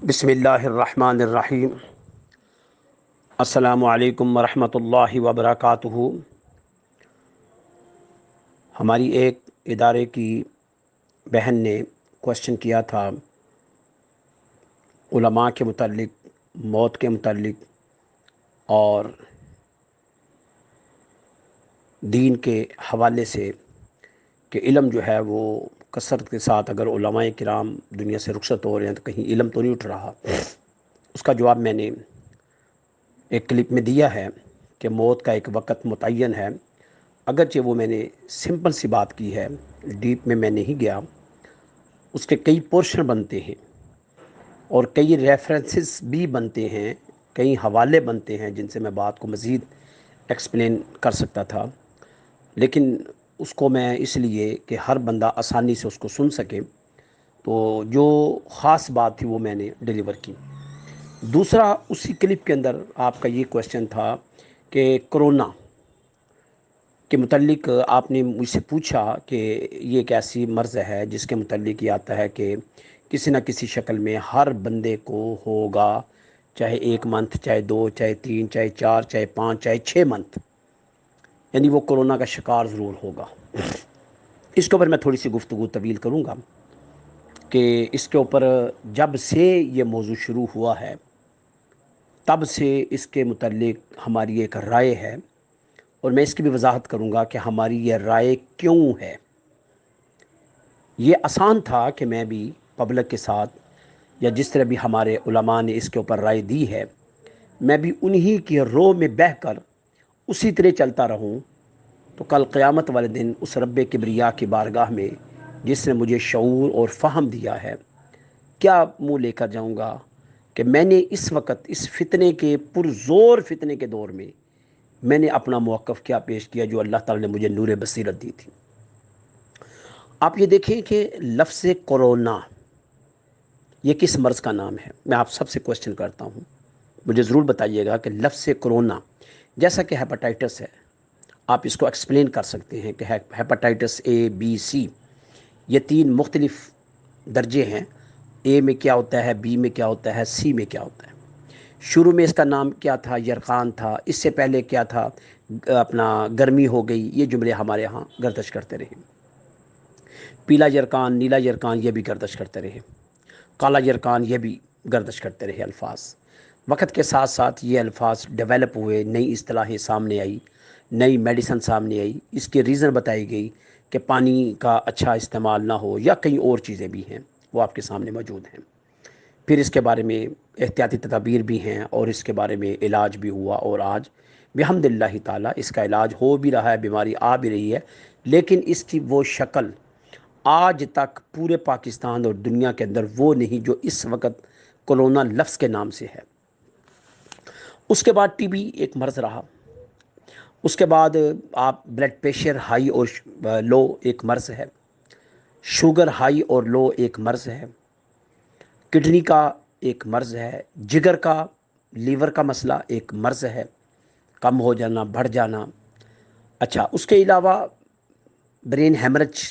بسم اللہ الرحمن الرحیم۔ السلام علیکم ورحمۃ اللہ وبرکاتہ۔ ہماری ایک ادارے کی بہن نے کوشچن کیا تھا علماء کے متعلق، موت کے متعلق اور دین کے حوالے سے کہ علم جو ہے وہ کثرت کے ساتھ اگر علماء کرام دنیا سے رخصت ہو رہے ہیں تو کہیں علم تو نہیں اٹھ رہا۔ اس کا جواب میں نے ایک کلپ میں دیا ہے کہ موت کا ایک وقت متعین ہے، اگرچہ وہ میں نے سمپل سی بات کی ہے، ڈیپ میں نہیں گیا۔ اس کے کئی پورشن بنتے ہیں اور کئی ریفرنسز بھی بنتے ہیں، کئی حوالے بنتے ہیں جن سے میں بات کو مزید ایکسپلین کر سکتا تھا، لیکن اس کو میں اس لیے کہ ہر بندہ آسانی سے اس کو سن سکے تو جو خاص بات تھی وہ میں نے ڈیلیور کی۔ دوسرا، اسی کلپ کے اندر آپ کا یہ کویسچن تھا کہ کرونا کے متعلق آپ نے مجھ سے پوچھا کہ یہ ایک ایسی مرض ہے جس کے متعلق یہ آتا ہے کہ کسی نہ کسی شکل میں ہر بندے کو ہوگا، چاہے 1 منتھ، چاہے 2، چاہے 3، چاہے 4، چاہے 5، چاہے 6 منتھ، یعنی وہ کرونا کا شکار ضرور ہوگا۔ اس کے اوپر میں تھوڑی سی گفتگو طویل کروں گا کہ اس کے اوپر جب سے یہ موضوع شروع ہوا ہے تب سے اس کے متعلق ہماری ایک رائے ہے، اور میں اس کی بھی وضاحت کروں گا کہ ہماری یہ رائے کیوں ہے۔ یہ آسان تھا کہ میں بھی پبلک کے ساتھ یا جس طرح بھی ہمارے علماء نے اس کے اوپر رائے دی ہے، میں بھی انہی کی رو میں بہہ کر اسی طرح چلتا رہوں تو کل قیامت والے دن اس رب کبریا کی بارگاہ میں جس نے مجھے شعور اور فہم دیا ہے، کیا منہ لے کر جاؤں گا کہ میں نے اس وقت اس فتنے کے پرزور فتنے کے دور میں میں نے اپنا موقف کیا پیش کیا جو اللہ تعالی نے مجھے نور بصیرت دی تھی۔ آپ یہ دیکھیں کہ لفظ کرونا یہ کس مرض کا نام ہے؟ میں آپ سب سے کوشچن کرتا ہوں، مجھے ضرور بتائیے گا کہ لفظ کرونا جیسا کہ ہیپاٹائٹس ہے، آپ اس کو ایکسپلین کر سکتے ہیں کہ ہیپاٹائٹس اے، بی، سی، یہ 3 مختلف درجے ہیں۔ اے میں کیا ہوتا ہے، بی میں کیا ہوتا ہے، سی میں کیا ہوتا ہے۔ شروع میں اس کا نام کیا تھا؟ یرقان تھا۔ اس سے پہلے کیا تھا؟ اپنا گرمی ہو گئی، یہ جملے ہمارے ہاں گردش کرتے رہے۔ پیلا یرقان، نیلا یرقان، یہ بھی گردش کرتے رہے۔ کالا یرقان، یہ بھی گردش کرتے رہے الفاظ۔ وقت کے ساتھ ساتھ یہ الفاظ ڈیولپ ہوئے، نئی اصطلاحیں سامنے آئی، نئی میڈیسن سامنے آئی، اس کے ریزن بتائی گئی کہ پانی کا اچھا استعمال نہ ہو یا کئی اور چیزیں بھی ہیں، وہ آپ کے سامنے موجود ہیں۔ پھر اس کے بارے میں احتیاطی تدابیر بھی ہیں اور اس کے بارے میں علاج بھی ہوا، اور آج بحمد اللہ تعالیٰ اس کا علاج ہو بھی رہا ہے، بیماری آ بھی رہی ہے، لیکن اس کی وہ شکل آج تک پورے پاکستان اور دنیا کے اندر وہ نہیں جو اس وقت کرونا لفظ کے نام سے ہے۔ اس کے بعد ٹی بی ایک مرض رہا، اس کے بعد آپ بلڈ پریشر ہائی اور لو ایک مرض ہے، شوگر ہائی اور لو ایک مرض ہے، کڈنی کا ایک مرض ہے، جگر کا، لیور کا مسئلہ ایک مرض ہے، کم ہو جانا، بڑھ جانا۔ اچھا، اس کے علاوہ برین ہیمرج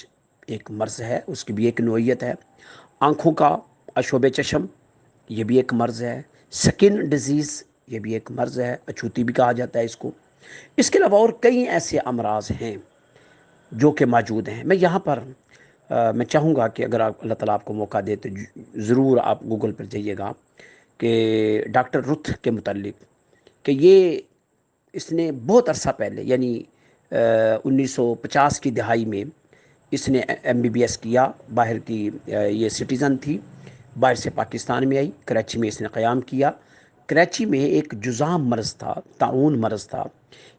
ایک مرض ہے، اس کی بھی ایک نوعیت ہے۔ آنکھوں کا آشوب چشم، یہ بھی ایک مرض ہے۔ سکن ڈیزیز، یہ بھی ایک مرض ہے، اچھوتی بھی کہا جاتا ہے اس کو۔ اس کے علاوہ اور کئی ایسے امراض ہیں جو کہ موجود ہیں۔ میں یہاں پر میں چاہوں گا کہ اگر اللہ تعالیٰ آپ کو موقع دے تو ضرور آپ گوگل پر جائیے گا کہ ڈاکٹر رتھ کے متعلق، کہ یہ اس نے بہت عرصہ پہلے یعنی 1950 کی دہائی میں اس نے MBBS کیا، باہر کی یہ سٹیزن تھی، باہر سے پاکستان میں آئی، کراچی میں اس نے قیام کیا۔ کراچی میں ایک جزام مرض تھا، طاعون مرض تھا،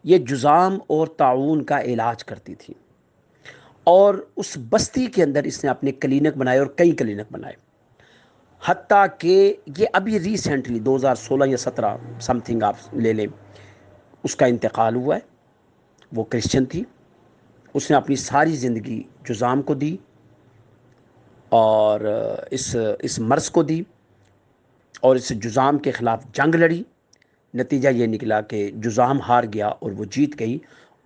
یہ جزام اور طاعون کا علاج کرتی تھی، اور اس بستی کے اندر اس نے اپنے کلینک بنائے اور کئی کلینک بنائے، حتیٰ کہ یہ ابھی ریسنٹلی 2016 یا 17 سم تھنگ آپ لے لیں، اس کا انتقال ہوا ہے۔ وہ کرسچن تھی، اس نے اپنی ساری زندگی جزام کو دی اور اس مرض کو دی، اور اس جزام کے خلاف جنگ لڑی۔ نتیجہ یہ نکلا کہ جزام ہار گیا اور وہ جیت گئی،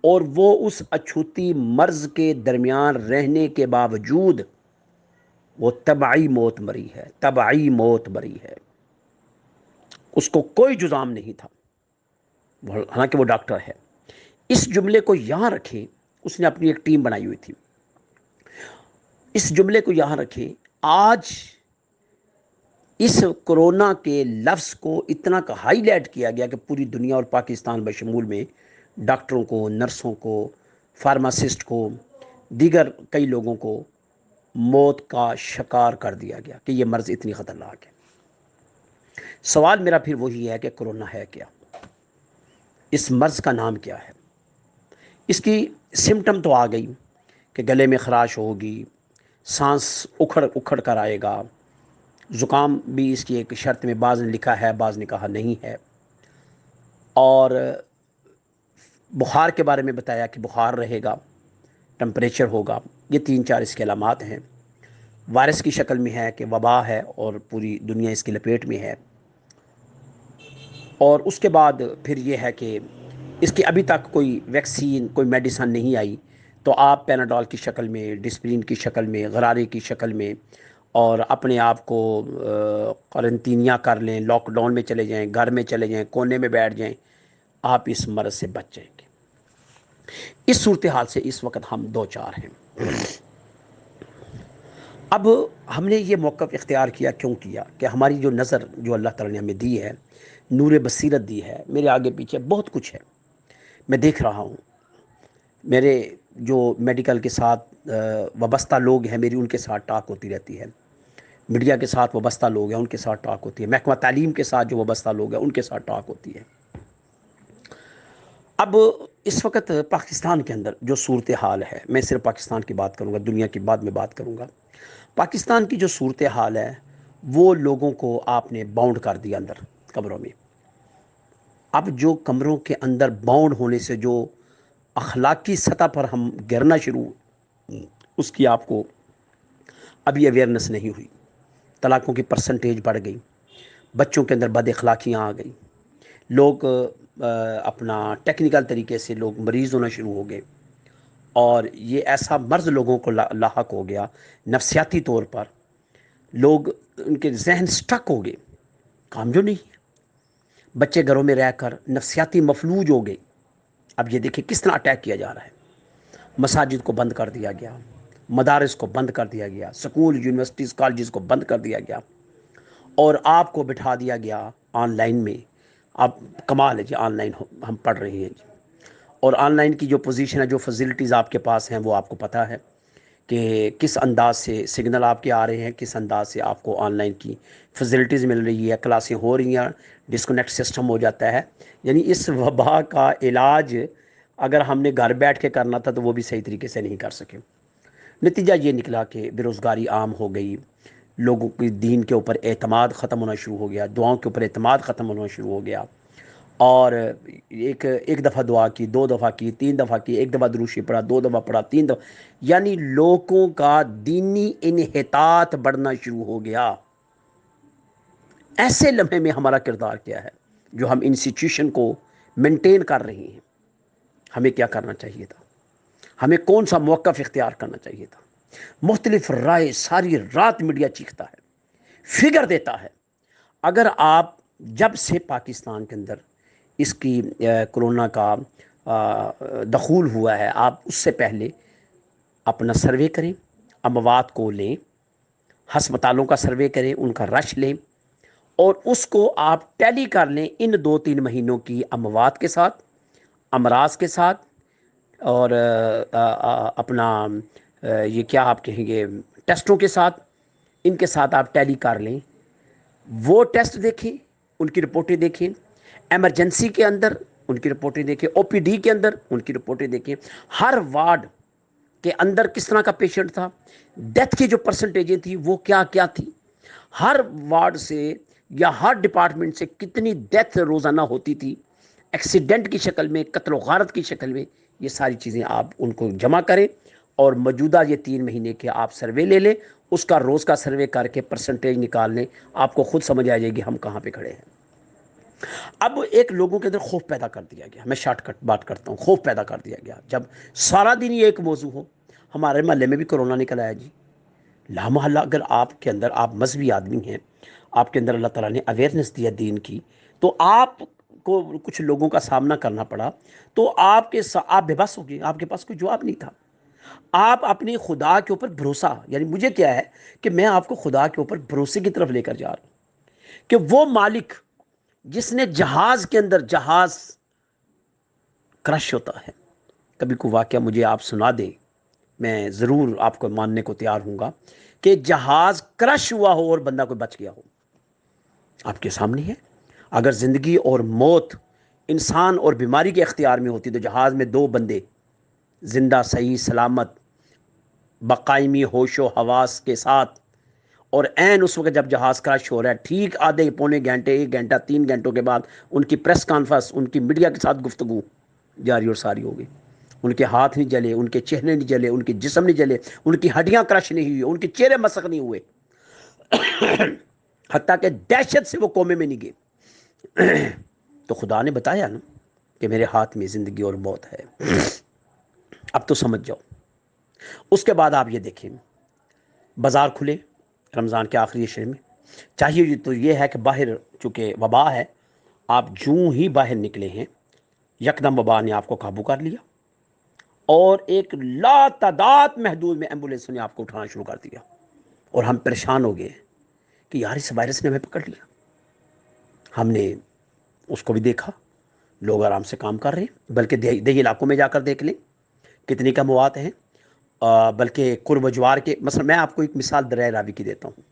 اور وہ اس اچھوتی مرض کے درمیان رہنے کے باوجود وہ طبعی موت مری ہے، طبعی موت مری ہے۔ اس کو کوئی جزام نہیں تھا، حالانکہ وہ ڈاکٹر ہے۔ اس جملے کو یہاں رکھیں، اس نے اپنی ایک ٹیم بنائی ہوئی تھی، اس جملے کو یہاں رکھیں۔ آج اس کرونا کے لفظ کو اتنا کا ہائی لائٹ کیا گیا کہ پوری دنیا اور پاکستان بشمول میں ڈاکٹروں کو، نرسوں کو، فارماسسٹ کو، دیگر کئی لوگوں کو موت کا شکار کر دیا گیا کہ یہ مرض اتنی خطرناک ہے۔ سوال میرا پھر وہی ہے کہ کرونا ہے کیا؟ اس مرض کا نام کیا ہے؟ اس کی سمٹم تو آ گئی کہ گلے میں خراش ہوگی، سانس اکھڑ اکھڑ کر آئے گا، زکام بھی اس کی ایک شرط میں بعض نے لکھا ہے بعض نے کہا نہیں ہے، اور بخار کے بارے میں بتایا کہ بخار رہے گا، ٹمپریچر ہوگا۔ یہ 3-4 اس کے علامات ہیں۔ وائرس کی شکل میں ہے کہ وبا ہے اور پوری دنیا اس کی لپیٹ میں ہے۔ اور اس کے بعد پھر یہ ہے کہ اس کی ابھی تک کوئی ویکسین، کوئی میڈیسن نہیں آئی، تو آپ پیناڈول کی شکل میں، ڈسپرین کی شکل میں، غرارے کی شکل میں، اور اپنے آپ کو قرنطینیہ کر لیں، لاک ڈاؤن میں چلے جائیں، گھر میں چلے جائیں، کونے میں بیٹھ جائیں، آپ اس مرض سے بچ جائیں گے۔ اس صورتحال سے اس وقت ہم دو چار ہیں۔ اب ہم نے یہ موقف اختیار کیا، کیوں کیا؟ کہ ہماری جو نظر جو اللہ تعالیٰ نے ہمیں دی ہے، نور بصیرت دی ہے، میرے آگے پیچھے بہت کچھ ہے، میں دیکھ رہا ہوں۔ میرے جو میڈیکل کے ساتھ وابستہ لوگ ہیں، میری ان کے ساتھ ٹاک ہوتی رہتی ہے، میڈیا کے ساتھ وابستہ لوگ ہیں ان کے ساتھ ٹاک ہوتی ہے، محکمہ تعلیم کے ساتھ جو وابستہ لوگ ہیں ان کے ساتھ ٹاک ہوتی ہے۔ اب اس وقت پاکستان کے اندر جو صورتحال ہے، میں صرف پاکستان کی بات کروں گا، دنیا کی بعد میں بات کروں گا۔ پاکستان کی جو صورتحال ہے، وہ لوگوں کو آپ نے باؤنڈ کر دیا اندر کمروں میں۔ اب جو کمروں کے اندر باؤنڈ ہونے سے جو اخلاقی سطح پر ہم گرنا شروع، اس کی آپ کو ابھی اویئرنس نہیں ہوئی۔ طلاقوں کی پرسنٹیج بڑھ گئی، بچوں کے اندر بد اخلاقیاں آ گئی، لوگ اپنا ٹیکنیکل طریقے سے لوگ مریض ہونا شروع ہو گئے، اور یہ ایسا مرض لوگوں کو لاحق ہو گیا نفسیاتی طور پر، لوگ ان کے ذہن سٹک ہو گئے، کام جو نہیں ہے، بچے گھروں میں رہ کر نفسیاتی مفلوج ہو گئے۔ اب یہ دیکھیں کس طرح اٹیک کیا جا رہا ہے۔ مساجد کو بند کر دیا گیا، مدارس کو بند کر دیا گیا، سکول، یونیورسٹیز، کالجز کو بند کر دیا گیا، اور آپ کو بٹھا دیا گیا آن لائن میں۔ اب کمال ہے جی، آن لائن ہم پڑھ رہے ہیں جی، اور آن لائن کی جو پوزیشن ہے، جو فیسلٹیز آپ کے پاس ہیں، وہ آپ کو پتہ ہے کہ کس انداز سے سگنل آپ کے آ رہے ہیں، کس انداز سے آپ کو آن لائن کی فیسلٹیز مل رہی ہے، کلاسیں ہو رہی ہیں، ڈسکنیکٹ سسٹم ہو جاتا ہے۔ یعنی اس وبا کا علاج اگر ہم نے گھر بیٹھ کے کرنا تھا تو وہ بھی صحیح طریقے سے نہیں کر سکے۔ نتیجہ یہ نکلا کہ بے روزگاری عام ہو گئی، لوگوں کی دین کے اوپر اعتماد ختم ہونا شروع ہو گیا، دعاؤں کے اوپر اعتماد ختم ہونا شروع ہو گیا، اور ایک دفعہ دعا کی، 2 دفعہ کی، 3 دفعہ کی، ایک دفعہ دروشی پڑھا، 2 دفعہ پڑھا، 3 دفعہ، یعنی لوگوں کا دینی انحطاط بڑھنا شروع ہو گیا۔ ایسے لمحے میں ہمارا کردار کیا ہے جو ہم انسٹیٹیوشن کو مینٹین کر رہے ہیں؟ ہمیں کیا کرنا چاہیے تھا؟ ہمیں کون سا موقف اختیار کرنا چاہیے تھا؟ مختلف رائے ساری رات میڈیا چیختا ہے، فگر دیتا ہے۔ اگر آپ جب سے پاکستان کے اندر اس کی کرونا کا دخول ہوا ہے، آپ اس سے پہلے اپنا سروے کریں، اموات کو لیں، ہسپتالوں کا سروے کریں، ان کا رش لیں، اور اس کو آپ ٹیلی کر لیں ان 2-3 مہینوں کی اموات کے ساتھ، امراض کے ساتھ، اور اپنا یہ کیا آپ کہیں گے، ٹیسٹوں کے ساتھ، ان کے ساتھ آپ ٹیلی کر لیں۔ وہ ٹیسٹ دیکھیں، ان کی رپورٹیں دیکھیں، ایمرجنسی کے اندر ان کی رپورٹیں دیکھیں، او پی ڈی کے اندر ان کی رپورٹیں دیکھیں، ہر وارڈ کے اندر کس طرح کا پیشنٹ تھا، ڈیتھ کی جو پرسنٹیجیں تھی وہ کیا کیا تھی، ہر وارڈ سے یا ہر ڈپارٹمنٹ سے کتنی ڈیتھ روزانہ ہوتی تھی، ایکسیڈنٹ کی شکل میں، قتل و غارت کی شکل میں۔ یہ ساری چیزیں آپ ان کو جمع کریں، اور موجودہ یہ 3 مہینے کے آپ سروے لے لیں، اس کا روز کا سروے کر کے پرسنٹیج نکال لیں، آپ کو خود سمجھ آ جائے گی ہم کہاں پہ کھڑے ہیں۔ اب ایک لوگوں کے اندر خوف پیدا کر دیا گیا، میں شارٹ کٹ بات کرتا ہوں، خوف پیدا کر دیا گیا جب سارا دن یہ ایک موضوع ہو۔ ہمارے محلے میں بھی کرونا نکل آیا جی، لامحلہ۔ اگر آپ کے اندر، آپ مذہبی آدمی ہیں، آپ کے اندر اللہ تعالیٰ نے اویئرنس دیا دین کی، تو آپ کو کچھ لوگوں کا سامنا کرنا پڑا، تو آپ بے بس ہو گئے، آپ کے پاس کوئی جواب نہیں تھا۔ آپ اپنی خدا کے اوپر بھروسہ، یعنی مجھے کیا ہے کہ میں آپ کو خدا کے اوپر بھروسے کی طرف لے کر جا رہا ہوں کہ وہ مالک جس نے جہاز کے اندر، جہاز کرش ہوتا ہے، کبھی کوئی واقعہ مجھے آپ سنا دیں، میں ضرور آپ کو ماننے کو تیار ہوں گا کہ جہاز کرش ہوا ہو اور بندہ کوئی بچ گیا ہو۔ آپ کے سامنے ہے، اگر زندگی اور موت انسان اور بیماری کے اختیار میں ہوتی تو جہاز میں دو بندے زندہ صحیح سلامت بقائمی ہوش و حواس کے ساتھ، اور عین اس وقت جب جہاز کرش ہو رہا ہے، ٹھیک آدھے پونے گھنٹے، 1 گھنٹہ، 3 گھنٹوں کے بعد ان کی پریس کانفرنس، ان کی میڈیا کے ساتھ گفتگو جاری اور ساری ہو گئی۔ ان کے ہاتھ نہیں جلے، ان کے چہرے نہیں جلے، ان کے جسم نہیں جلے، ان کی ہڈیاں کرش نہیں ہوئی، ان کے چہرے مسخ نہیں ہوئے، حتیٰ کہ دہشت سے وہ کومے میں نہیں گئے۔ تو خدا نے بتایا نا کہ میرے ہاتھ میں زندگی اور موت ہے۔ اب تو سمجھ جاؤ۔ اس کے بعد آپ یہ دیکھیں، بازار کھلے رمضان کے آخری عشرے میں، چاہیے تو یہ ہے کہ باہر چونکہ وبا ہے، آپ جوں ہی باہر نکلے ہیں یکدم وبا نے آپ کو قابو کر لیا، اور ایک لا تعداد محدود میں ایمبولینس نے آپ کو اٹھانا شروع کر دیا، اور ہم پریشان ہو گئے کہ یار اس وائرس نے ہمیں پکڑ لیا۔ ہم نے اس کو بھی دیکھا، لوگ آرام سے کام کر رہے ہیں، بلکہ دیہی علاقوں میں جا کر دیکھ لیں کتنی کم موات ہیں، بلکہ قرب و جوار کے، مثلا میں آپ کو ایک مثال دریائے راوی کی دیتا ہوں۔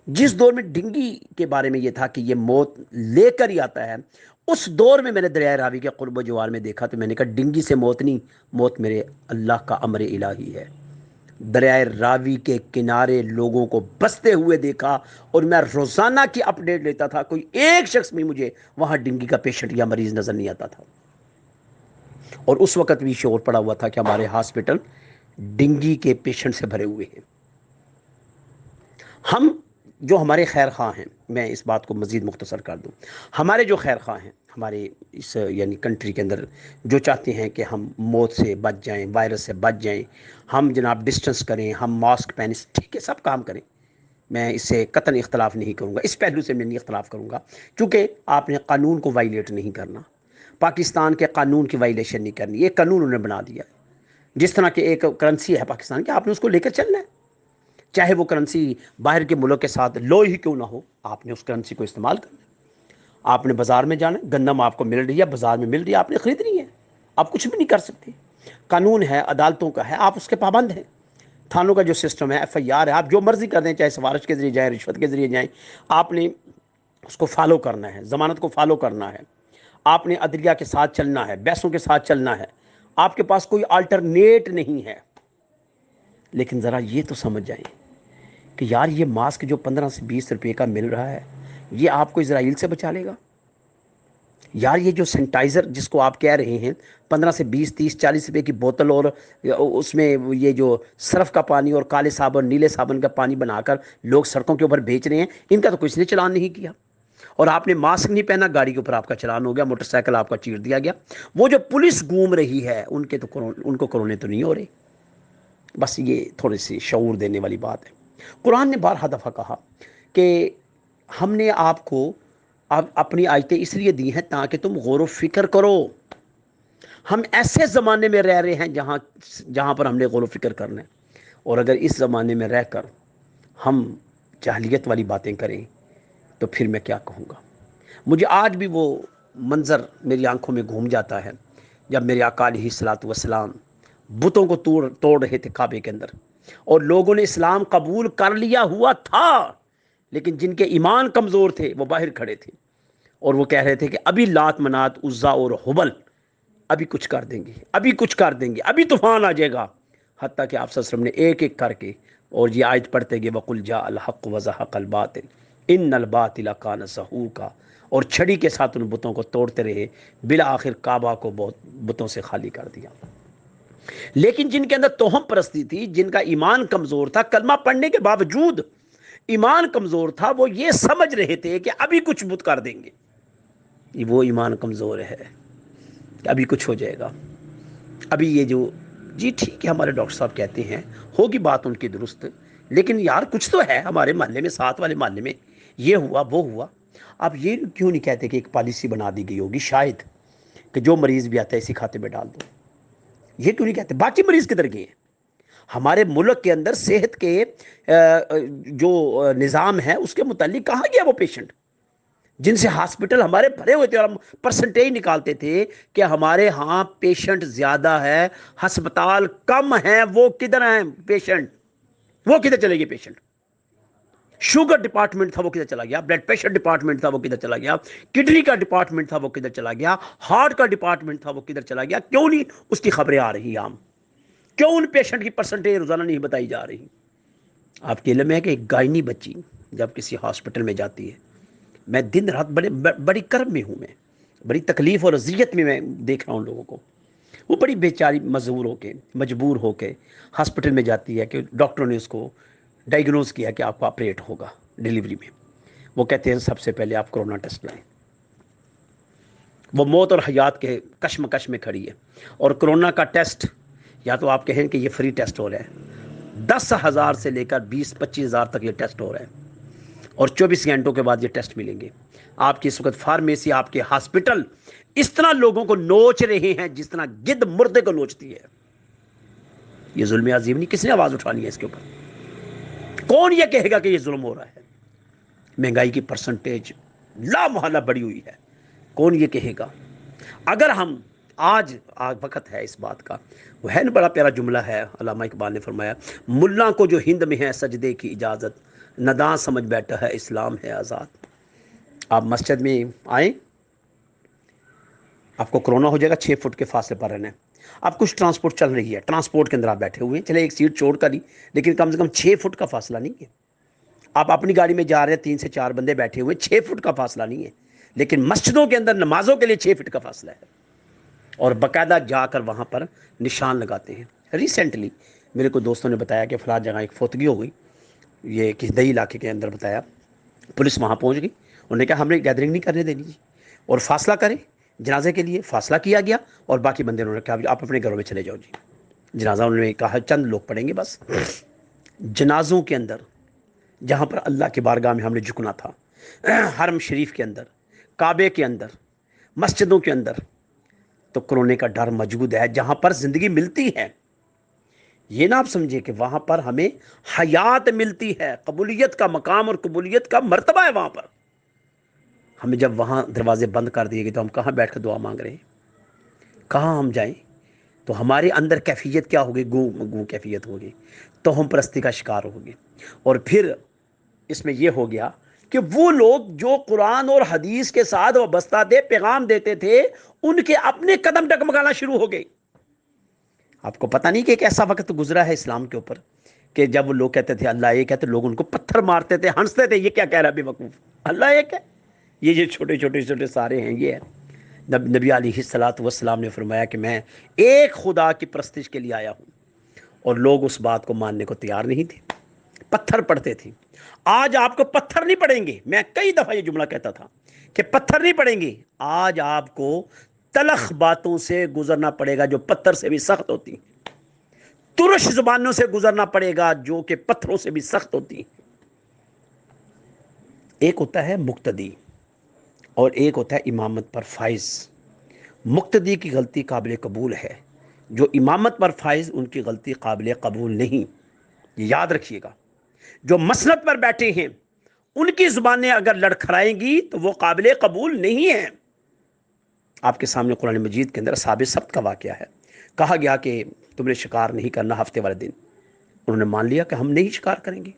جس دور میں ڈنگی کے بارے میں یہ تھا کہ یہ موت لے کر ہی آتا ہے، اس دور میں نے دریائے راوی کے قرب و جوار میں دیکھا تو میں نے کہا ڈنگی سے موت نہیں، موت میرے اللہ کا امر الہی ہے۔ دریائے راوی کے کنارے لوگوں کو بستے ہوئے دیکھا، اور میں روزانہ کی اپڈیٹ لیتا تھا، کوئی ایک شخص بھی مجھے وہاں ڈنگی کا پیشنٹ یا مریض نظر نہیں آتا تھا۔ اور اس وقت بھی شعور پڑا ہوا تھا کہ ہمارے ہاسپٹل ڈنگی کے پیشنٹ سے بھرے ہوئے ہیں۔ ہم جو ہمارے خیر خواہ ہیں، میں اس بات کو مزید مختصر کر دوں، ہمارے جو خیر خواہ ہیں ہمارے اس یعنی کنٹری کے اندر، جو چاہتے ہیں کہ ہم موت سے بچ جائیں، وائرس سے بچ جائیں، ہم جناب ڈسٹنس کریں، ہم ماسک پہنیں، ٹھیک ہے سب کام کریں، میں اس سے قطعاً اختلاف نہیں کروں گا، اس پہلو سے میں نہیں اختلاف کروں گا، کیونکہ آپ نے قانون کو وائلیٹ نہیں کرنا، پاکستان کے قانون کی وائلیشن نہیں کرنی، یہ قانون انہوں نے بنا دیا ہے۔ جس طرح کہ ایک کرنسی ہے پاکستان کی، آپ نے اس کو لے کر چلنا ہے، چاہے وہ کرنسی باہر کے ملک کے ساتھ لو ہی کیوں نہ ہو، آپ نے اس کرنسی کو استعمال کرنا ہے۔ آپ نے بازار میں جانا ہے، گندم آپ کو مل رہی ہے، بازار میں مل رہی ہے، آپ نے خریدنی ہے، آپ کچھ بھی نہیں کر سکتے، قانون ہے، عدالتوں کا ہے، آپ اس کے پابند ہیں۔ تھانوں کا جو سسٹم ہے، ایف آئی آر ہے، آپ جو مرضی کر دیں، چاہے سفارش کے ذریعے جائیں، رشوت کے ذریعے جائیں، آپ نے اس کو فالو کرنا ہے، ضمانت کو فالو کرنا ہے، آپ نے عدلیہ کے ساتھ چلنا ہے، بحثوں کے ساتھ چلنا ہے، آپ کے پاس کوئی آلٹرنیٹ نہیں ہے۔ لیکن ذرا یہ تو سمجھ جائیں کہ یار یہ ماسک جو 15 سے 20 روپے کا مل رہا ہے، یہ آپ کو اسرائیل سے بچا لے گا؟ یار یہ جو سینٹائزر جس کو آپ کہہ رہے ہیں 15 سے 20 30 40 روپے کی بوتل، اور اس میں یہ جو صرف کا پانی اور کالے صابن نیلے صابن کا پانی بنا کر لوگ سڑکوں کے اوپر بیچ رہے ہیں، ان کا تو کسی نے چلان نہیں کیا، اور آپ نے ماسک نہیں پہنا، گاڑی کے اوپر آپ کا چلان ہو گیا، موٹر سائیکل آپ کا چیر دیا گیا۔ وہ جو پولیس گھوم رہی ہے ان کو کرونے تو نہیں ہو رہے۔ بس یہ تھوڑی سی شعور دینے والی بات ہے۔ قرآن نے بارہا دفعہ کہا کہ ہم نے آپ کو اپنی آیتیں اس لیے دی ہیں تاکہ تم غور و فکر کرو۔ ہم ایسے زمانے میں رہ رہے ہیں جہاں پر ہم نے غور و فکر کرنا ہے، اور اگر اس زمانے میں رہ کر ہم جاہلیت والی باتیں کریں تو پھر میں کیا کہوں گا۔ مجھے آج بھی وہ منظر میری آنکھوں میں گھوم جاتا ہے جب میرے آقا علیہ الصلوۃ والسلام بتوں کو توڑ رہے تھے کعبے کے اندر، اور لوگوں نے اسلام قبول کر لیا ہوا تھا، لیکن جن کے ایمان کمزور تھے وہ باہر کھڑے تھے، اور وہ کہہ رہے تھے کہ ابھی لات منات عزا اور حبل ابھی کچھ کر دیں گے، ابھی کچھ کر دیں گے، ابھی طوفان آ جائے گا، حتیٰ کہ آپ صلی اللہ علیہ وسلم نے ایک ایک کر کے اور یہ آیت پڑھتے گئے وَقُلْ جَاءَ الْحَقُّ وَزَهَقَ الْبَاطِلُ إِنَّ الْبَاطِلَ كَانَ زَهُوقًا، اور چھڑی کے ساتھ ان بتوں کو توڑتے رہے، بالآخر کعبہ کو بتوں سے خالی کر دیا۔ لیکن جن کے اندر توہم پرستی تھی، جن کا ایمان کمزور تھا، کلمہ پڑھنے کے باوجود ایمان کمزور تھا، وہ یہ سمجھ رہے تھے کہ ابھی کچھ بت کر دیں گے۔ وہ ایمان کمزور ہے کہ ابھی کچھ ہو جائے گا، ابھی یہ جو جی ٹھیک ہے ہمارے ڈاکٹر صاحب کہتے ہیں، ہوگی بات ان کی درست، لیکن یار کچھ تو ہے، ہمارے محلے میں، ساتھ والے محلے میں یہ ہوا وہ ہوا۔ آپ یہ کیوں نہیں کہتے کہ ایک پالیسی بنا دی گئی ہوگی شاید کہ جو مریض بھی آتا ہے اسی کھاتے میں ڈال دو؟ یہ کیوں نہیں کہتے؟ باقی مریض کدھر گئے ہیں؟ ہمارے ملک کے اندر صحت کے جو نظام ہے اس کے متعلق کہاں گیا وہ پیشنٹ جن سے ہاسپٹل ہمارے بھرے ہوئے تھے اور ہم پرسنٹیج نکالتے تھے کہ ہمارے ہاں پیشنٹ زیادہ ہے، ہسپتال کم ہیں، وہ کدھر ہیں پیشنٹ؟ وہ کدھر چلے گئے پیشنٹ؟ شوگر ڈپارٹمنٹ تھا وہ کدھر چلا گیا؟ بلڈ پریشر ڈپارٹمنٹ تھا وہ کدھر چلا گیا؟ کڈنی کا ڈپارٹمنٹ تھا وہ کدھر چلا گیا؟ ہارٹ کا ڈپارٹمنٹ تھا وہ کدھر چلا گیا؟ کیوں نہیں اس کی خبریں آ رہی عام؟ کیوں ان پیشنٹ کی پرسنٹیج روزانہ نہیں بتائی جا رہی؟ آپ کے علم ہے کہ ایک گائنی بچی جب کسی ہاسپٹل میں جاتی ہے، میں دن رات بڑی کرب میں ہوں، میں بڑی تکلیف اور اذیت میں دیکھ رہا ہوں لوگوں کو، وہ بڑی بیچاری مجبور ہو کے ہاسپٹل میں جاتی ہے کہ ڈاکٹروں نے اس کو ڈائیگنوز کیا کہ آپ کو آپریٹ ہوگا ڈیلیوری میں۔ وہ کہتے ہیں سب سے پہلے آپ کرونا ٹیسٹ لائیں۔ وہ موت اور حیات کے کشمکش میں کھڑی ہے، اور کرونا کا ٹیسٹ یا تو آپ کہیں کہ یہ فری ٹیسٹ ہو رہا ہے، 10,000 سے لے کر 20-25,000 تک یہ ٹیسٹ ہو رہا ہے، اور 24 گھنٹوں کے بعد یہ ٹیسٹ ملیں گے۔ آپ کی اس وقت فارمیسی، آپ کے ہاسپٹل اس طرح لوگوں کو نوچ رہے ہیں جس طرح گدھ مردے کو نوچتی ہے۔ یہ ظلم عظیم نہیں؟ کس نے آواز اٹھانی ہے اس کے اوپر؟ کون یہ کہے گا کہ یہ ظلم ہو رہا ہے؟ مہنگائی کی پرسنٹیج لا محالہ بڑی ہوئی ہے، کون یہ کہے گا؟ اگر ہم آج وقت ہے اس بات کا، وہ ہے نا بڑا پیارا جملہ ہے، علامہ اقبال نے فرمایا، ملا کو جو ہند میں ہے سجدے کی اجازت، نداں سمجھ بیٹھا ہے اسلام ہے آزاد۔ آپ مسجد میں آئیں، آپ کو کرونا ہو جائے گا، 6 فٹ کے فاصلے پر رہنا ہے۔ اب کچھ ٹرانسپورٹ چل رہی ہے، ٹرانسپورٹ کے اندر آپ بیٹھے ہوئے ہیں، چلے ایک سیٹ چھوڑ کر ہی، لیکن کم سے کم 6 فٹ کا فاصلہ نہیں ہے۔ آپ اپنی گاڑی میں جا رہے ہیں، 3 سے 4 بندے بیٹھے ہوئے، 6 فٹ کا فاصلہ نہیں ہے، لیکن مسجدوں کے اندر نمازوں کے لیے 6 فٹ کا فاصلہ ہے، اور باقاعدہ جا کر وہاں پر نشان لگاتے ہیں۔ ریسنٹلی میرے کو دوستوں نے بتایا کہ فلاں جگہ ایک فوتگی ہو گئی، یہ کس دہی علاقے کے اندر بتایا، پولیس وہاں پہنچ گئی، انہوں نے کہا ہم نے گیدرنگ نہیں کرنے دینی جی، اور فاصلہ کریں۔ جنازے کے لیے فاصلہ کیا گیا، اور باقی بندے انہوں نے کہا آپ اپنے گھروں میں چلے جاؤ جی، جنازہ انہوں نے کہا چند لوگ پڑھیں گے بس۔ جنازوں کے اندر جہاں پر اللہ کی بارگاہ میں ہم نے جھکنا تھا، حرم شریف کے اندر، کعبے کے اندر، مسجدوں کے اندر، تو کرونے کا ڈر موجود ہے۔ جہاں پر زندگی ملتی ہے، یہ نہ آپ سمجھے کہ وہاں پر ہمیں حیات ملتی ہے، قبولیت کا مقام اور قبولیت کا مرتبہ ہے وہاں پر۔ ہمیں جب وہاں دروازے بند کر دیے گئے تو ہم کہاں بیٹھ کر دعا مانگ رہے ہیں؟ کہاں ہم جائیں؟ تو ہمارے اندر کیفیت کیا ہوگی؟ گو کیفیت ہوگی، توہم پرستی کا شکار ہوگی۔ اور پھر اس میں یہ ہو گیا کہ وہ لوگ جو قرآن اور حدیث کے ساتھ وابستہ تھے، پیغام دیتے تھے، ان کے اپنے قدم ڈگمگانا شروع ہو گئے۔ آپ کو پتہ نہیں کہ ایک ایسا وقت گزرا ہے اسلام کے اوپر کہ جب وہ لوگ کہتے تھے اللہ ایک ہے تو لوگ ان کو پتھر مارتے تھے، ہنستے تھے، یہ کیا کہہ رہا ہے بے وقوف، اللہ ایک ہے، یہ چھوٹے چھوٹے سارے ہیں، یہ ہے۔ نبی علیہ الصلوۃ والسلام نے فرمایا کہ میں ایک خدا کی پرستش کے لیے آیا ہوں، اور لوگ اس بات کو ماننے کو تیار نہیں تھے، پتھر پڑتے تھے۔ آج آپ کو پتھر نہیں پڑیں گے، میں کئی دفعہ یہ جملہ کہتا تھا کہ پتھر نہیں پڑیں گے، آج آپ کو تلخ باتوں سے گزرنا پڑے گا جو پتھر سے بھی سخت ہوتی ہیں، ترش زبانوں سے گزرنا پڑے گا جو کہ پتھروں سے بھی سخت ہوتی ہیں۔ ایک ہوتا ہے مقتدی اور ایک ہوتا ہے امامت پر فائز۔ مقتدی کی غلطی قابل قبول ہے، جو امامت پر فائز ان کی غلطی قابل قبول نہیں، یہ یاد رکھیے گا۔ جو مسند پر بیٹھے ہیں ان کی زبانیں اگر لڑکھڑائیں گی تو وہ قابل قبول نہیں ہیں۔ آپ کے سامنے قرآن مجید کے اندر اصحاب سبت کا واقعہ ہے، کہا گیا کہ تم نے شکار نہیں کرنا ہفتے والے دن، انہوں نے مان لیا کہ ہم نہیں شکار کریں گے۔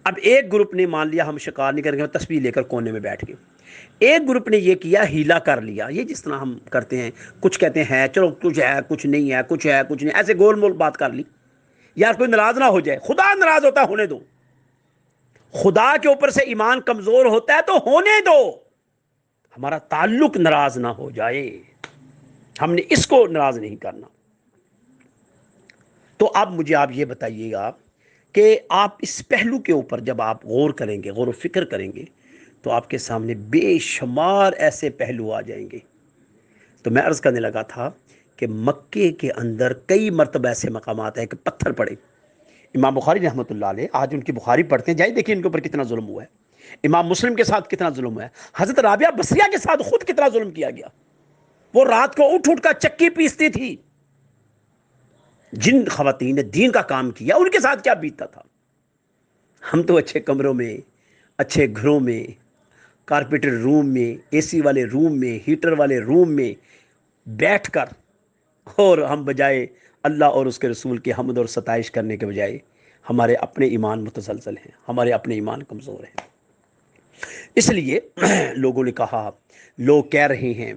اب ایک گروپ نے مان لیا ہم شکار نہیں کریں گے، تسبیح لے کر کونے میں بیٹھ گئے۔ ایک گروپ نے یہ کیا، ہیلا کر لیا، یہ جس طرح ہم کرتے ہیں، کچھ کہتے ہیں چلو کچھ ہے کچھ نہیں ہے، کچھ ہے کچھ نہیں، ایسے گول مول بات کر لی، یار کوئی ناراض نہ ہو جائے، خدا ناراض ہوتا ہے ہونے دو، خدا کے اوپر سے ایمان کمزور ہوتا ہے تو ہونے دو، ہمارا تعلق ناراض نہ ہو جائے، ہم نے اس کو ناراض نہیں کرنا۔ تو اب مجھے آپ یہ بتائیے گا کہ آپ اس پہلو کے اوپر جب آپ غور کریں گے، غور و فکر کریں گے، تو آپ کے سامنے بے شمار ایسے پہلو آ جائیں گے۔ تو میں عرض کرنے لگا تھا کہ مکے کے اندر کئی مرتبہ ایسے مقامات ہیں کہ پتھر پڑے۔ امام بخاری رحمۃ اللہ علیہ، آج ان کی بخاری پڑھتے ہیں، جائے دیکھیں ان کے اوپر کتنا ظلم ہوا ہے۔ امام مسلم کے ساتھ کتنا ظلم ہے، حضرت رابعہ بصریہ کے ساتھ خود کتنا ظلم کیا گیا. وہ رات کو اٹھ کر چکی پیستی تھی. جن خواتین نے دین کا کام کیا ان کے ساتھ کیا بیتتا تھا. ہم تو اچھے کمروں میں، اچھے گھروں میں، کارپیٹر روم میں، اے سی والے روم میں، ہیٹر والے روم میں بیٹھ کر، اور ہم بجائے اللہ اور اس کے رسول کی حمد اور ستائش کرنے کے بجائے ہمارے اپنے ایمان متزلزل ہیں، ہمارے اپنے ایمان کمزور ہیں. اس لیے لوگوں نے کہا، لوگ کہہ رہے ہیں،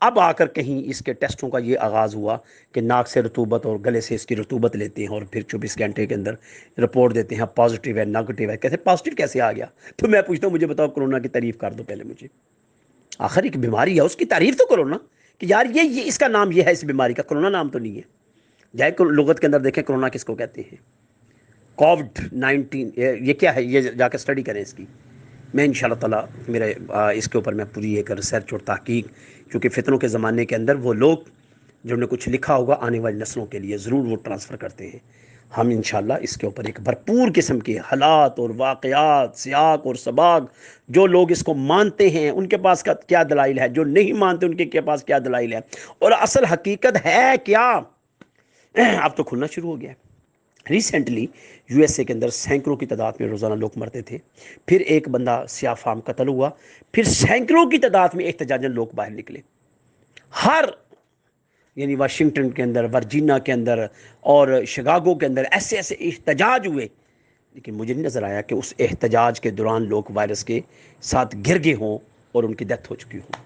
اب آ کر کہیں اس کے ٹیسٹوں کا یہ آغاز ہوا کہ ناک سے رطوبت اور گلے سے اس کی رطوبت لیتے ہیں اور پھر 24 گھنٹے کے اندر رپورٹ دیتے ہیں پازیٹیو ہے نیگیٹیو ہے. کہتے ہیں پازیٹیو کیسے آ گیا؟ تو میں پوچھتا ہوں، مجھے بتاؤ کرونا کی تعریف کر دو پہلے مجھے. آخر ایک بیماری ہے، اس کی تعریف تو کرو نا کہ یار یہ اس کا نام یہ ہے، اس بیماری کا. کرونا نام تو نہیں ہے. جائے لغت کے اندر دیکھیں کرونا کس کو کہتے ہیں. کووڈ-19 یہ کیا ہے، یہ جا کے اسٹڈی کریں اس کی. میں انشاءاللہ تعالیٰ میرے اس کے اوپر میں پوری ایک ریسرچ اور تحقیق، کیونکہ فتنوں کے زمانے کے اندر وہ لوگ جنہوں نے کچھ لکھا ہوگا آنے والی نسلوں کے لیے ضرور وہ ٹرانسفر کرتے ہیں. ہم انشاءاللہ اس کے اوپر ایک بھرپور قسم کے حالات اور واقعات، سیاق اور سباق، جو لوگ اس کو مانتے ہیں ان کے پاس کیا دلائل ہے، جو نہیں مانتے ان کے پاس کیا دلائل ہے، اور اصل حقیقت ہے کیا. اب تو کھلنا شروع ہو گیا ہے. ریسنٹلی یو ایس اے کے اندر سینکڑوں کی تعداد میں روزانہ لوگ مرتے تھے. پھر ایک بندہ سیاہ فام قتل ہوا. پھر سینکڑوں کی تعداد میں احتجاجاً لوگ باہر نکلے. ہر یعنی واشنگٹن کے اندر، ورجینیا کے اندر اور شکاگو کے اندر ایسے ایسے احتجاج ہوئے. لیکن مجھے نہیں نظر آیا کہ اس احتجاج کے دوران لوگ وائرس کے ساتھ گر گئے ہوں اور ان کی ڈیتھ ہو چکی ہو.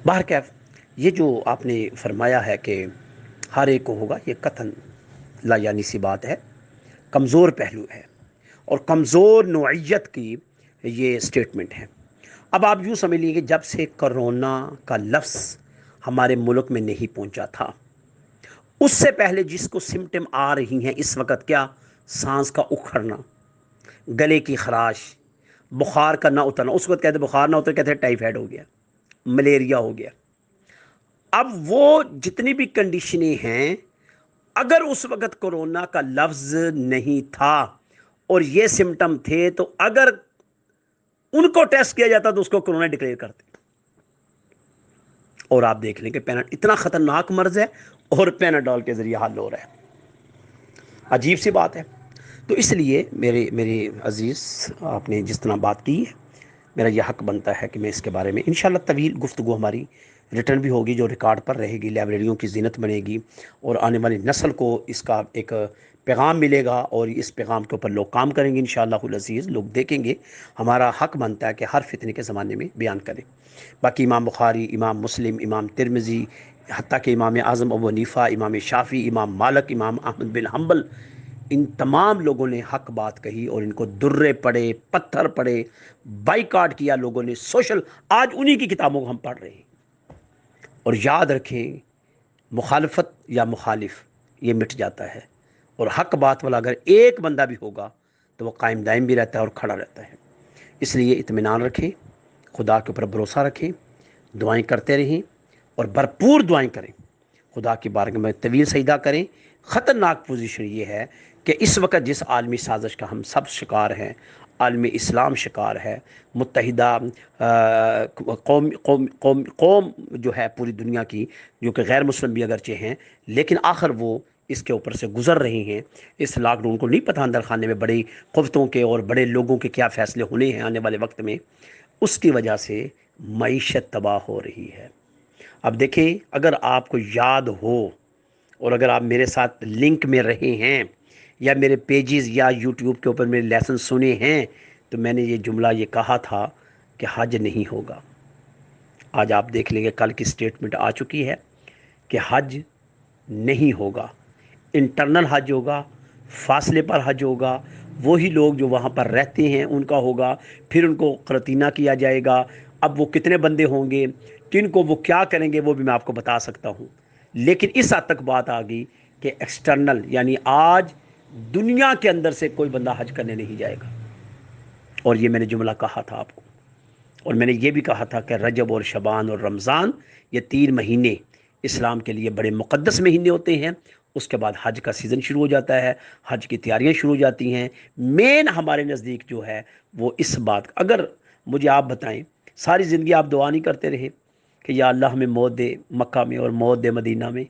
بہرکیف یہ جو آپ نے فرمایا ہے کہ ہر ایک کو ہوگا، یہ قطعاً لا یعنی سی بات ہے، کمزور پہلو ہے اور کمزور نوعیت کی یہ سٹیٹمنٹ ہے. اب آپ یوں سمجھ لیجیے کہ جب سے کرونا کا لفظ ہمارے ملک میں نہیں پہنچا تھا، اس سے پہلے جس کو سمٹم آ رہی ہیں اس وقت، کیا سانس کا اکھڑنا، گلے کی خراش، بخار کا نہ اترنا. اس وقت کہتے بخار نہ اتر، کہتے ٹائیفائڈ ہو گیا، ملیریا ہو گیا. اب وہ جتنی بھی کنڈیشنیں ہیں، اگر اس وقت کرونا کا لفظ نہیں تھا اور یہ سمٹم تھے، تو اگر ان کو ٹیسٹ کیا جاتا تو اس کو کرونا ڈکلیئر کرتے. اور آپ دیکھ لیں کہ اتنا خطرناک مرض ہے اور پیناڈول کے ذریعے حل ہو رہا ہے. عجیب سی بات ہے. تو اس لیے میری عزیز، آپ نے جس طرح بات کی ہے، میرا یہ حق بنتا ہے کہ میں اس کے بارے میں انشاءاللہ طویل گفتگو ہماری ریٹرن بھی ہوگی، جو ریکارڈ پر رہے گی، لائبریریوں کی زینت بنے گی اور آنے والی نسل کو اس کا ایک پیغام ملے گا اور اس پیغام کے اوپر لوگ کام کریں گے انشاءاللہ العزیز. لوگ دیکھیں گے. ہمارا حق بنتا ہے کہ ہر فتنے کے زمانے میں بیان کریں. باقی امام بخاری، امام مسلم، امام ترمذی، حتیٰ کہ امام اعظم ابو حنیفہ، امام شافعی، امام مالک، امام احمد بن حنبل، ان تمام لوگوں نے حق بات کہی اور ان کو درے پڑے، پتھر پڑے، بائیکاٹ کیا لوگوں نے سوشل. آج انہی کی کتابوں کو ہم پڑھ رہے ہیں. اور یاد رکھیں، مخالفت یا مخالف یہ مٹ جاتا ہے، اور حق بات والا اگر ایک بندہ بھی ہوگا تو وہ قائم دائم بھی رہتا ہے اور کھڑا رہتا ہے. اس لیے اطمینان رکھیں، خدا کے اوپر بھروسہ رکھیں، دعائیں کرتے رہیں اور بھرپور دعائیں کریں. خدا کی بارگاہ میں طویل سجدہ کریں. خطرناک پوزیشن یہ ہے کہ اس وقت جس عالمی سازش کا ہم سب شکار ہیں، عالم اسلام شکار ہے، متحدہ قوم جو ہے پوری دنیا کی، جو کہ غیر مسلم بھی اگرچہ ہیں لیکن آخر وہ اس کے اوپر سے گزر رہی ہیں. اس لاک ڈاؤن کو نہیں پتہ اندر خانے میں بڑی قوتوں کے اور بڑے لوگوں کے کیا فیصلے ہونے ہیں آنے والے وقت میں. اس کی وجہ سے معیشت تباہ ہو رہی ہے. اب دیکھیں، اگر آپ کو یاد ہو اور اگر آپ میرے ساتھ لنک میں رہے ہیں یا میرے پیجز یا یوٹیوب کے اوپر میرے لیسن سنے ہیں، تو میں نے یہ جملہ یہ کہا تھا کہ حج نہیں ہوگا. آج آپ دیکھ لیں گے کل کی سٹیٹمنٹ آ چکی ہے کہ حج نہیں ہوگا. انٹرنل حج ہوگا، فاصلے پر حج ہوگا. وہی لوگ جو وہاں پر رہتے ہیں ان کا ہوگا. پھر ان کو قرنطینہ کیا جائے گا. اب وہ کتنے بندے ہوں گے، کن کو وہ کیا کریں گے، وہ بھی میں آپ کو بتا سکتا ہوں. لیکن اس حد تک بات آ گئی کہ ایکسٹرنل یعنی آج دنیا کے اندر سے کوئی بندہ حج کرنے نہیں جائے گا. اور یہ میں نے جملہ کہا تھا آپ کو. اور میں نے یہ بھی کہا تھا کہ رجب اور شعبان اور رمضان، یہ 3 مہینے اسلام کے لیے بڑے مقدس مہینے ہوتے ہیں اس کے بعد حج کا سیزن شروع ہو جاتا ہے، حج کی تیاریاں شروع ہو جاتی ہیں۔ مین ہمارے نزدیک جو ہے وہ اس بات، اگر مجھے آپ بتائیں ساری زندگی آپ دعا نہیں کرتے رہے کہ یا اللہ ہمیں موت دے مکہ میں اور موت دے مدینہ میں؟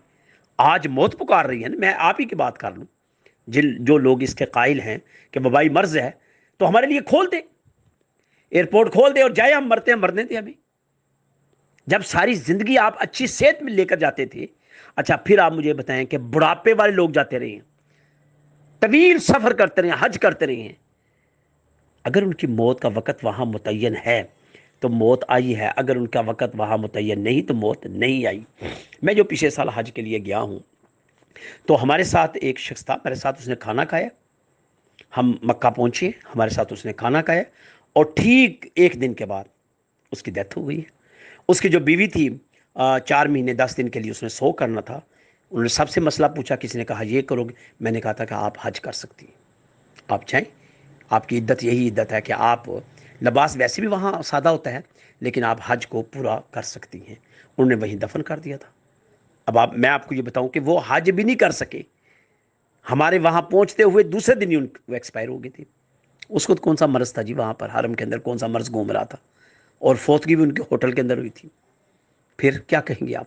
آج موت پکار رہی ہے نا، میں آپ ہی کی بات کر لوں، جو لوگ اس کے قائل ہیں کہ وبائی مرض ہے تو ہمارے لیے کھول دے، ایئرپورٹ کھول دے اور جائے، ہم مرتے ہیں مرنے دے ہمیں۔ جب ساری زندگی آپ اچھی صحت میں لے کر جاتے تھے، اچھا پھر آپ مجھے بتائیں کہ بڑھاپے والے لوگ جاتے رہے ہیں، طویل سفر کرتے رہے ہیں، حج کرتے رہے ہیں، اگر ان کی موت کا وقت وہاں متعین ہے تو موت آئی ہے، اگر ان کا وقت وہاں متعین نہیں تو موت نہیں آئی۔ میں جو پچھلے سال حج کے لیے گیا ہوں تو ہمارے ساتھ ایک شخص تھا، میرے ساتھ اس نے کھانا کھایا، ہم مکہ پہنچے، ہمارے ساتھ اس نے کھانا کھایا، اور ٹھیک ایک دن کے بعد اس کی ڈیتھ ہو گئی ہے۔ اس کی جو بیوی تھی 4 مہینے 10 دن کے لیے اس نے سو کرنا تھا، انہوں نے سب سے مسئلہ پوچھا، کسی نے کہا یہ کرو گے، میں نے کہا تھا کہ آپ حج کر سکتی ہیں، آپ چاہیں، آپ کی عدت یہی عدت ہے کہ آپ، لباس ویسے بھی وہاں سادہ ہوتا ہے لیکن آپ حج کو پورا کر سکتی ہیں۔ انہوں نے وہیں دفن کر دیا تھا۔ اب میں آپ کو یہ بتاؤں کہ وہ حج بھی نہیں کر سکے، ہمارے وہاں پہنچتے ہوئے دوسرے دن ہی وہ ایکسپائر ہو گئی تھی۔ اس کو کون سا مرض تھا جی، وہاں پر حرم کے اندر کون سا مرض گھوم رہا تھا، اور فوتگی بھی ان کے ہوٹل کے اندر ہوئی تھی، پھر کیا کہیں گے آپ؟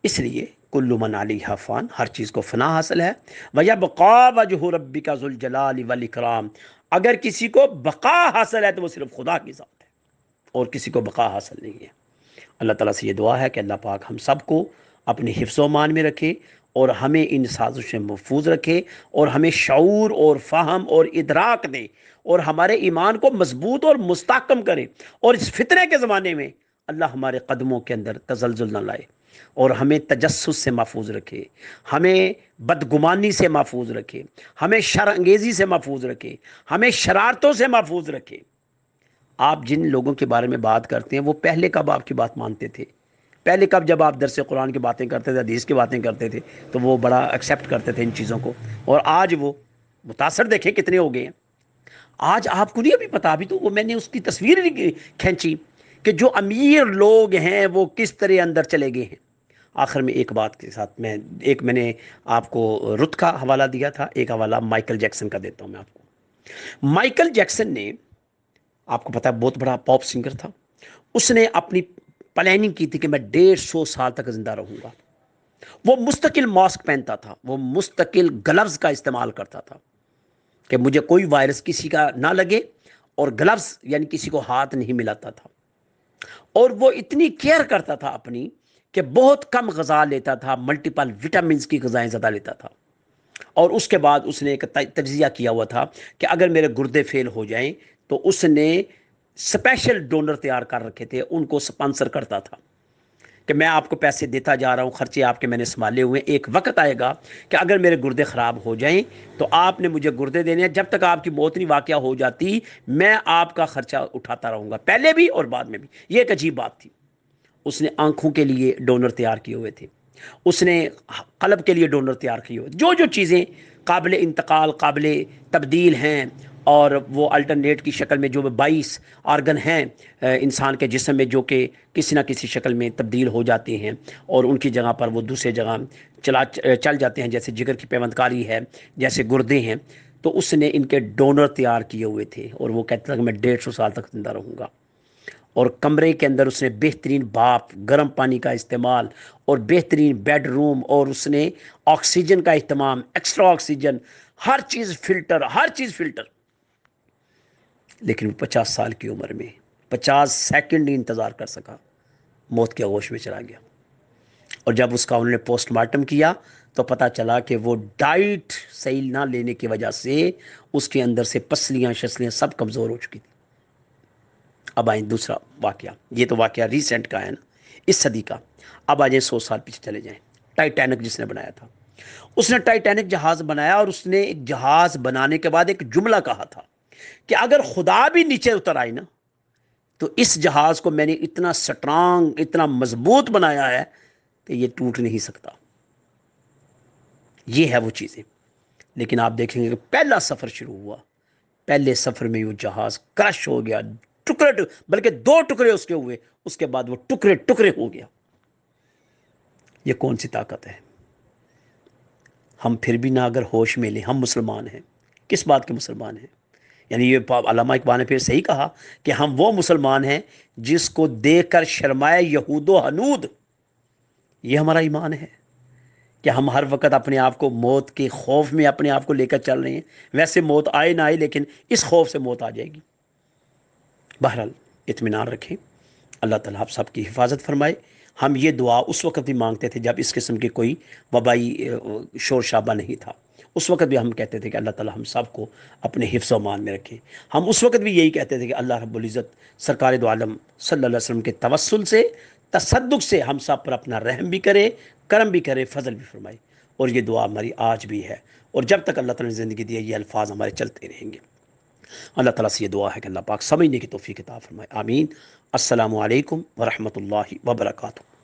اس لیے کل من علیہا فان، ہر چیز کو فنا حاصل ہے، وَيَبْقَى وَجْهُ رَبِّكَ ذُو الْجَلَالِ وَالْإِكْرَامِ، اگر کسی کو بقا حاصل ہے تو وہ صرف خدا کی ذات ہے، اور کسی کو بقا حاصل نہیں ہے۔ اللہ تعالیٰ سے یہ دعا ہے کہ اللہ پاک ہم سب کو اپنے حفظ و امان میں رکھے، اور ہمیں ان سازشوں سے محفوظ رکھے، اور ہمیں شعور اور فہم اور ادراک دے، اور ہمارے ایمان کو مضبوط اور مستحکم کرے، اور اس فتنے کے زمانے میں اللہ ہمارے قدموں کے اندر تزلزل نہ لائے، اور ہمیں تجسس سے محفوظ رکھے، ہمیں بدگمانی سے محفوظ رکھے، ہمیں شر انگیزی سے محفوظ رکھے، ہمیں شرارتوں سے محفوظ رکھے۔ آپ جن لوگوں کے بارے میں بات کرتے ہیں وہ پہلے کب آپ کی بات مانتے تھے؟ پہلے کب جب آپ درس قرآن کی باتیں کرتے تھے، حدیث کی باتیں کرتے تھے تو وہ بڑا ایکسیپٹ کرتے تھے ان چیزوں کو، اور آج وہ متاثر دیکھیں کتنے ہو گئے ہیں۔ آج آپ کو نہیں ابھی پتا، ابھی تو وہ میں نے اس کی تصویر نہیں کھینچی کہ جو امیر لوگ ہیں وہ کس طرح اندر چلے گئے ہیں۔ آخر میں ایک بات کے ساتھ میں نے آپ کو رت کا حوالہ دیا تھا، ایک حوالہ مائیکل جیکسن کا دیتا ہوں میں آپ کو۔ مائیکل جیکسن نے، آپ کو پتا ہے بہت بڑا پاپ سنگر تھا، اس نے اپنی پلاننگ کی تھی کہ میں 150 سال تک زندہ رہوں گا۔ وہ مستقل ماسک پہنتا تھا، وہ مستقل گلوز کا استعمال کرتا تھا کہ مجھے کوئی وائرس کسی کا نہ لگے، اور گلوز یعنی کسی کو ہاتھ نہیں ملاتا تھا، اور وہ اتنی کیئر کرتا تھا اپنی کہ بہت کم غذا لیتا تھا، ملٹیپل وٹامنز کی غذائیں زیادہ لیتا تھا۔ اور اس کے بعد اس نے ایک تجزیہ کیا ہوا تھا کہ اگر میرے گردے فیل ہو جائیں تو اس نے سپیشل ڈونر تیار کر رکھے تھے، ان کو سپانسر کرتا تھا کہ میں آپ کو پیسے دیتا جا رہا ہوں، خرچے آپ کے میں نے سنبھالے ہوئے ہیں، ایک وقت آئے گا کہ اگر میرے گردے خراب ہو جائیں تو آپ نے مجھے گردے دینے ہیں، جب تک آپ کی موت نہیں واقعہ ہو جاتی میں آپ کا خرچہ اٹھاتا رہوں گا، پہلے بھی اور بعد میں بھی۔ یہ ایک عجیب بات تھی۔ اس نے آنکھوں کے لیے ڈونر تیار کیے ہوئے تھے، اس نے قلب کے لیے ڈونر تیار کیے ہوئے، جو چیزیں قابل انتقال قابل تبدیل ہیں، اور وہ الٹرنیٹ کی شکل میں جو 22 آرگن ہیں انسان کے جسم میں، جو کہ کسی نہ کسی شکل میں تبدیل ہو جاتے ہیں اور ان کی جگہ پر وہ دوسرے جگہ چل جاتے ہیں، جیسے جگر کی پیوندکاری ہے، جیسے گردے ہیں، تو اس نے ان کے ڈونر تیار کیے ہوئے تھے، اور وہ کہتا تھا کہ میں 150 سال تک زندہ رہوں گا۔ اور کمرے کے اندر اس نے بہترین بھاپ، گرم پانی کا استعمال، اور بہترین بیڈ روم، اور اس نے آکسیجن کا اہتمام، ایکسٹرا آکسیجن، ہر چیز فلٹر، ہر چیز فلٹر۔ لیکن وہ 50 سال کی عمر میں 50 سیکنڈ نہیں انتظار کر سکا، موت کے آغوش میں چلا گیا۔ اور جب اس کا انہوں نے پوسٹ مارٹم کیا تو پتہ چلا کہ وہ ڈائٹ صحیح نہ لینے کی وجہ سے اس کے اندر سے پسلیاں شسلیاں سب کمزور ہو چکی تھی۔ اب آئیں دوسرا واقعہ، یہ تو واقعہ ریسنٹ کا ہے نا، اس صدی کا۔ اب آ جائیں 100 سال پیچھے چلے جائیں۔ ٹائٹینک جس نے بنایا تھا، اس نے ٹائٹینک جہاز بنایا، اور اس نے ایک جہاز بنانے کے بعد ایک جملہ کہا تھا کہ اگر خدا بھی نیچے اتر آئی نا تو اس جہاز کو میں نے اتنا سٹرانگ، اتنا مضبوط بنایا ہے کہ یہ ٹوٹ نہیں سکتا۔ یہ ہے وہ چیزیں۔ لیکن آپ دیکھیں گے کہ پہلا سفر شروع ہوا، پہلے سفر میں وہ جہاز کرش ہو گیا، بلکہ 2 ٹکڑے اس کے ہوئے، اس کے بعد وہ ٹکڑے ٹکڑے ہو گیا۔ یہ کون سی طاقت ہے؟ ہم پھر بھی نہ اگر ہوش میں لیں ہم مسلمان ہیں، کس بات کے مسلمان ہیں؟ یعنی یہ علامہ اقبال نے پھر صحیح کہا کہ ہم وہ مسلمان ہیں جس کو دیکھ کر شرمائے یہود و ہنود، یہ ہمارا ایمان ہے کہ ہم ہر وقت اپنے آپ کو موت کے خوف میں اپنے آپ کو لے کر چل رہے ہیں۔ ویسے موت آئے نہ آئے لیکن اس خوف سے موت آ جائے گی۔ بہرحال اطمینان رکھیں، اللہ تعالیٰ آپ سب کی حفاظت فرمائے۔ ہم یہ دعا اس وقت بھی مانگتے تھے جب اس قسم کی کوئی وبائی شور شابہ نہیں تھا، اس وقت بھی ہم کہتے تھے کہ اللہ تعالیٰ ہم سب کو اپنے حفظ و امان میں رکھیں۔ ہم اس وقت بھی یہی کہتے تھے کہ اللہ رب العزت سرکار دو عالم صلی اللہ علیہ وسلم کے توسل سے، تصدق سے ہم سب پر اپنا رحم بھی کرے، کرم بھی کرے، فضل بھی فرمائے۔ اور یہ دعا ہماری آج بھی ہے، اور جب تک اللہ تعالیٰ نے زندگی دی ہے یہ الفاظ ہمارے چلتے رہیں گے۔ اللہ تعالیٰ سے یہ دعا ہے کہ اللہ پاک سمجھنے کی توفیق عطا فرمائے، آمین۔ السلام علیکم ورحمۃ اللہ وبرکاتہ۔